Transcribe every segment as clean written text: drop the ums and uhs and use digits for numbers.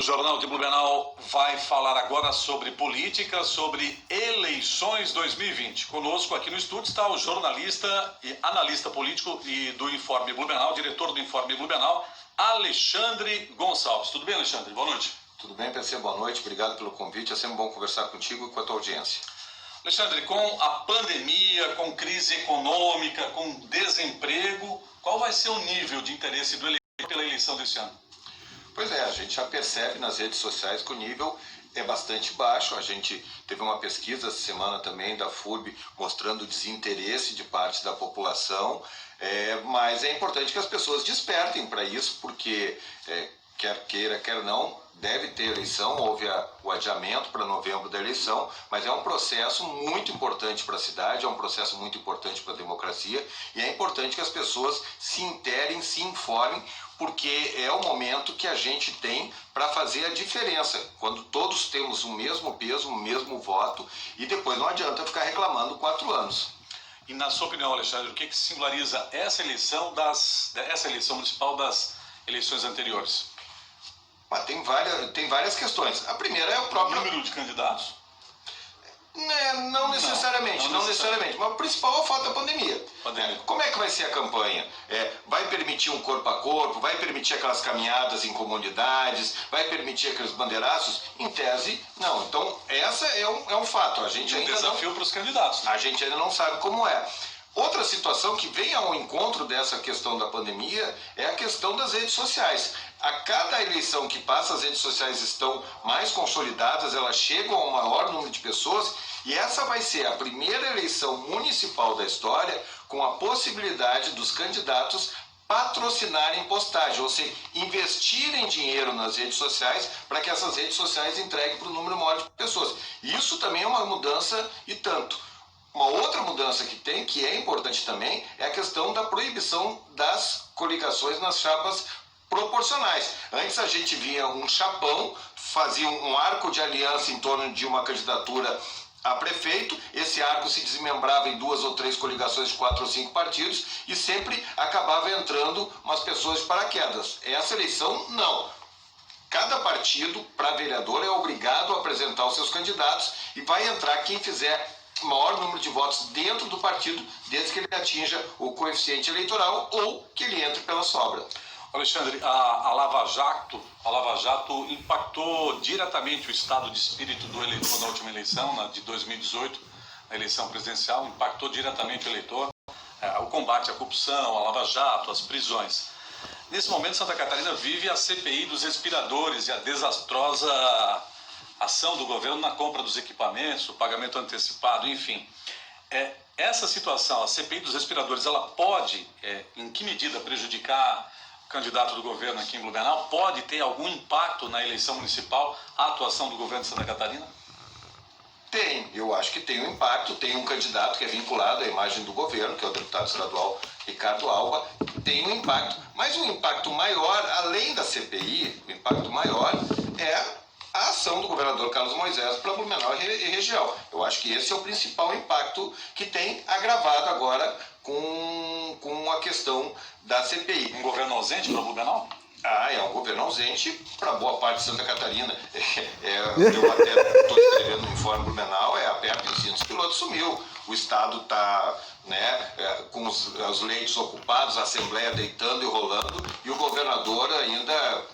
O Jornal de Blumenau vai falar agora sobre política, sobre eleições 2020. Conosco aqui no estúdio está o jornalista e analista político e do Informe Blumenau, diretor do Informe Blumenau, Alexandre Gonçalves. Tudo bem, Alexandre? Boa noite. Tudo bem, PC? Boa noite. Obrigado pelo convite. É sempre bom conversar contigo e com a tua audiência. Alexandre, com a pandemia, com crise econômica, com desemprego, qual vai ser o nível de interesse do eleitor pela eleição desse ano? Pois é, a gente já percebe nas redes sociais que o nível é bastante baixo. A gente teve uma pesquisa essa semana também da FURB mostrando desinteresse de parte da população, mas é importante que as pessoas despertem para isso, porque quer queira, quer não, deve ter eleição. Houve o adiamento para novembro da eleição, mas é um processo muito importante para a cidade, é um processo muito importante para a democracia, e é importante que as pessoas se interem, se informem, porque é o momento que a gente tem para fazer a diferença, quando todos temos o mesmo peso, o mesmo voto, e depois não adianta ficar reclamando 4 anos. E na sua opinião, Alexandre, o que singulariza essa eleição municipal das eleições anteriores? Mas tem várias questões. A primeira é o próprio número de candidatos? Não necessariamente, mas o principal é o fato da pandemia. Como é que vai ser a campanha? Vai permitir um corpo a corpo? Vai permitir aquelas caminhadas em comunidades? Vai permitir aqueles bandeiraços? Em tese, não. Então, essa é um fato. A gente ainda desafio para os candidatos. A gente ainda não sabe como é. Outra situação que vem ao encontro dessa questão da pandemia é a questão das redes sociais. A cada eleição que passa, as redes sociais estão mais consolidadas, elas chegam a um maior número de pessoas, e essa vai ser a primeira eleição municipal da história com a possibilidade dos candidatos patrocinarem postagem, ou seja, investirem dinheiro nas redes sociais para que essas redes sociais entreguem para o número maior de pessoas. Isso também é uma mudança e tanto. Uma outra mudança que é importante também, é a questão da proibição das coligações nas chapas proporcionais. Antes a gente via um chapão, fazia um arco de aliança em torno de uma candidatura a prefeito, esse arco se desmembrava em 2 ou 3 coligações de 4 ou 5 partidos e sempre acabava entrando umas pessoas de paraquedas. Essa eleição, não. Cada partido, para vereador, é obrigado a apresentar os seus candidatos e vai entrar quem fizer maior número de votos dentro do partido, desde que ele atinja o coeficiente eleitoral ou que ele entre pela sobra. Alexandre, a Lava Jato impactou diretamente o estado de espírito do eleitor na última eleição, de 2018, na eleição presidencial, impactou diretamente o eleitor, o combate à corrupção, a Lava Jato, as prisões. Nesse momento, Santa Catarina vive a CPI dos respiradores e a desastrosa ação do governo na compra dos equipamentos, o pagamento antecipado, enfim. Essa situação, a CPI dos respiradores, ela pode, em que medida, prejudicar o candidato do governo aqui em Blumenau? Pode ter algum impacto na eleição municipal, a atuação do governo de Santa Catarina? Tem, eu acho que tem um impacto. Tem um candidato que é vinculado à imagem do governo, que é o deputado estadual Ricardo Alba, tem um impacto. Mas o impacto maior, além da CPI, o impacto maior é a ação do governador Carlos Moisés para Blumenau e região. Eu acho que esse é o principal impacto que tem, agravado agora com a questão da CPI. Um governo ausente para Blumenau? É um governo ausente para boa parte de Santa Catarina. Eu até estou escrevendo no Informe Blumenau, aperta os cintos, o piloto sumiu. O Estado está com os leitos ocupados, a Assembleia deitando e rolando, e o governador ainda,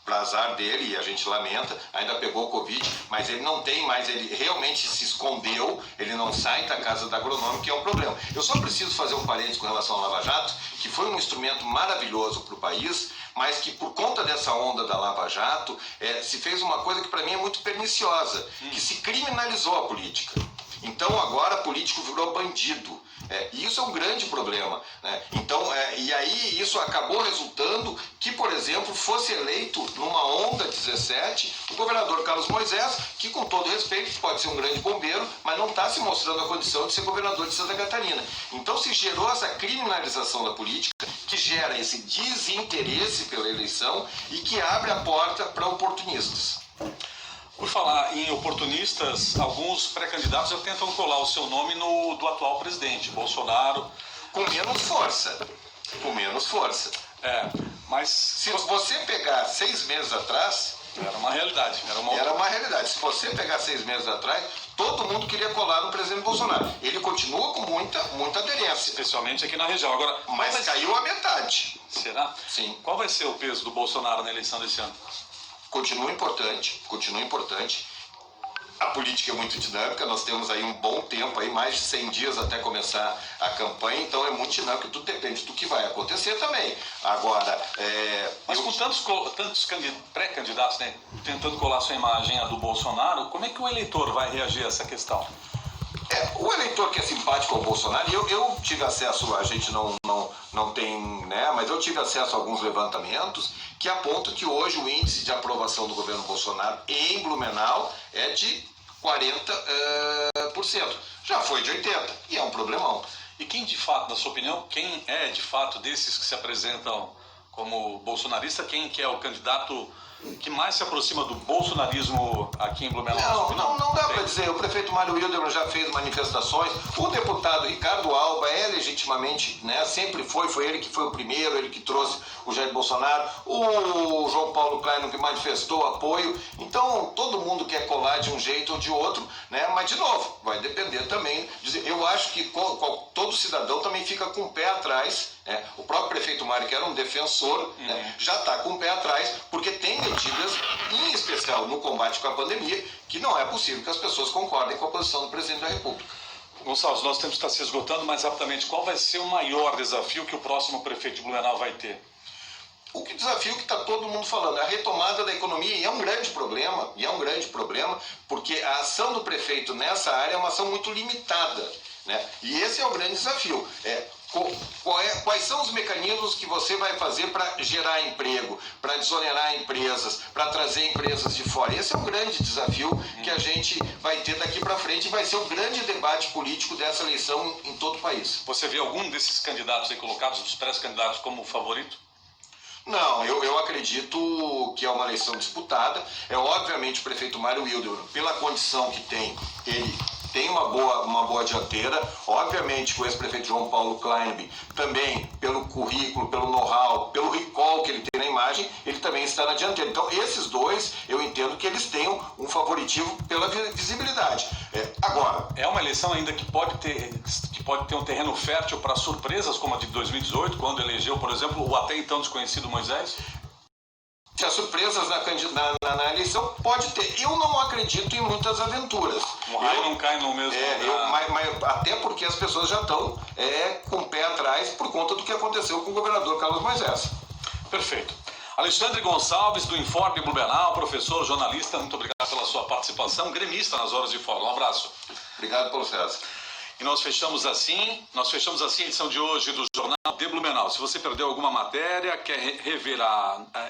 para azar dele, e a gente lamenta, ainda pegou o Covid, mas ele não tem mais, ele realmente se escondeu, ele não sai da casa da agronômica, que é um problema. Eu só preciso fazer um parênteses com relação ao Lava Jato, que foi um instrumento maravilhoso para o país, mas que por conta dessa onda da Lava Jato, se fez uma coisa que para mim é muito perniciosa, que se criminalizou a política. Então agora político virou bandido. E isso é um grande problema, né? Então, e aí isso acabou resultando que, por exemplo, fosse eleito numa onda 17 o governador Carlos Moisés, que, com todo respeito, pode ser um grande bombeiro, mas não está se mostrando a condição de ser governador de Santa Catarina. Então se gerou essa criminalização da política, que gera esse desinteresse pela eleição e que abre a porta para oportunistas. Por falar em oportunistas, alguns pré-candidatos já tentam colar o seu nome no do atual presidente, Bolsonaro. Com menos força. Mas... Se você pegar 6 meses atrás, Era uma realidade. Era uma realidade. Se você pegar 6 meses atrás, todo mundo queria colar no presidente Bolsonaro. Ele continua com muita aderência. Especialmente aqui na região. Agora, mas caiu a metade. Será? Sim. Qual vai ser o peso do Bolsonaro na eleição desse ano? Continua importante. A política é muito dinâmica, nós temos aí um bom tempo, aí mais de 100 dias até começar a campanha, então é muito dinâmico, tudo depende do que vai acontecer também. Agora, mas com tantos pré-candidatos, né, tentando colar sua imagem à do Bolsonaro, como é que o eleitor vai reagir a essa questão? O eleitor que é simpático ao Bolsonaro, eu tive acesso, a gente não tem, né, mas eu tive acesso a alguns levantamentos que apontam que hoje o índice de aprovação do governo Bolsonaro em Blumenau é de 40%. Já foi de 80%, e é um problemão. E quem de fato, na sua opinião, quem é de fato desses que se apresentam como bolsonarista, quem que é o candidato que mais se aproxima do bolsonarismo aqui em Blumenau? Não dá para dizer. O prefeito Mário Hildebrand já fez manifestações. O deputado Ricardo Alba é legitimamente, né, sempre foi ele que foi o primeiro, ele que trouxe o Jair Bolsonaro. O João Paulo Klein que manifestou apoio. Então, todo mundo quer colar de um jeito ou de outro, né? Mas, de novo, vai depender também. Eu acho que todo cidadão também fica com o pé atrás. O próprio prefeito Mário, que era um defensor, né, já está com o pé atrás, porque tem medidas, em especial no combate com a pandemia, que não é possível que as pessoas concordem com a posição do presidente da República. Gonçalves, nosso tempo está se esgotando, mas rapidamente, qual vai ser o maior desafio que o próximo prefeito de Blumenau vai ter? O desafio que está todo mundo falando, a retomada da economia, e é um grande problema, porque a ação do prefeito nessa área é uma ação muito limitada, né? E esse é o grande desafio. Quais são os mecanismos que você vai fazer para gerar emprego, para desonerar empresas, para trazer empresas de fora? Esse é um grande desafio que a gente vai ter daqui para frente e vai ser o grande debate político dessa eleição em todo o país. Você vê algum desses candidatos aí colocados, dos pré-candidatos, como favorito? Não, eu acredito que é uma eleição disputada. Obviamente o prefeito Mário Hildebrand, pela condição que tem, ele tem uma boa dianteira. Obviamente que o ex-prefeito João Paulo Klein também, pelo currículo, pelo know-how, pelo recall que ele tem na imagem, ele também está na dianteira. Então esses dois, eu entendo que eles tenham um favoritismo pela visibilidade. Agora, é uma eleição ainda que pode ter um terreno fértil para surpresas como a de 2018, quando elegeu, por exemplo, o até então desconhecido Moisés? As surpresas na eleição pode ter. Eu não acredito em muitas aventuras. O raio não cai no mesmo lugar. Mas até porque as pessoas já estão com o pé atrás por conta do que aconteceu com o governador Carlos Moisés. Perfeito. Alexandre Gonçalves, do Informe Blumenau, professor, jornalista, muito obrigado pela sua participação, gremista nas horas de fora. Um abraço. Obrigado, Paulo César. E nós fechamos assim a edição de hoje do Jornal de Blumenau. Se você perdeu alguma matéria, quer rever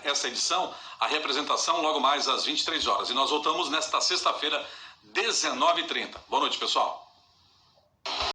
essa edição, a representação logo mais às 23 horas. E nós voltamos nesta sexta-feira, 19h30. Boa noite, pessoal.